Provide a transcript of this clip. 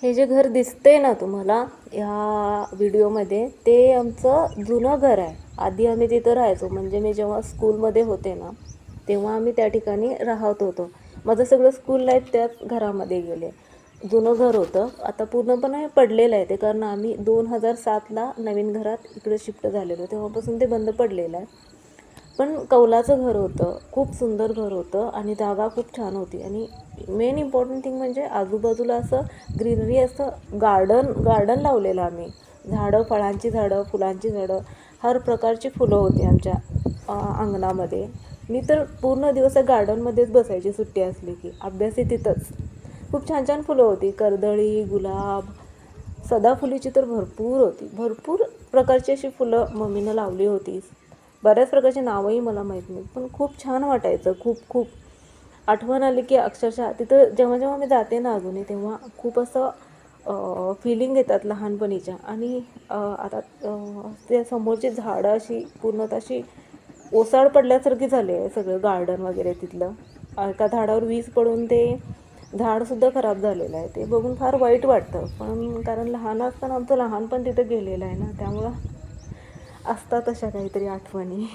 हे जे घर दिसते ना तुम्हाला ह्या व्हिडिओमध्ये, ते आमचं जुनं घर आहे. आधी आम्ही तिथं राहायचो. म्हणजे मी जेव्हा स्कूलमध्ये होते ना, तेव्हा आम्ही त्या ठिकाणी राहत होतो. माझं सगळं स्कूल लाईफ त्याच घरामध्ये गेले. जुनं घर होतं, आता पूर्णपणे पडलेलं आहे ते, कारण आम्ही 2007ला नवीन घरात इकडे शिफ्ट झालेलो. तेव्हापासून ते बंद पडलेलं आहे. पण कौलाचं घर होतं, खूप सुंदर घर होतं आणि जागा खूप छान होती. आणि मेन इम्पॉर्टंट थिंग म्हणजे आजूबाजूला असं ग्रीनरी, असं गार्डन लावलेलं आम्ही. झाडं, फळांची झाडं, फुलांची झाडं, हर प्रकारची फुलं होती आमच्या अंगणामध्ये. मी तर पूर्ण दिवस गार्डनमध्येच बसायची सुट्टी असली की. अभ्यासही तिथंच. खूप छान छान फुलं होती, कर्दळी, गुलाब, सदाफुलीची तर भरपूर होती. भरपूर प्रकारची अशी फुलं मम्मीनं लावली होती. बऱ्याच प्रकारची नावंही मला माहीत नाहीत, पण खूप छान वाटायचं. खूप खूप आठवण आली की अक्षरशः तिथं जेव्हा जेव्हा मी जाते ना अजूनही, तेव्हा खूप असं फिलिंग येतात लहानपणीच्या. आणि आता त्या समोरची झाडं अशी पूर्णतः अशी ओसाड पडल्यासारखी झाली आहे, सगळं गार्डन वगैरे तिथलं. एका झाडावर वीज पडून ते झाडसुद्धा खराब झालेलं आहे. ते बघून फार वाईट वाटतं. पण कारण लहान असताना आमचं लहानपण तिथं गेलेलं आहे ना, त्यामुळं असतात अशा काहीतरी आठवणी.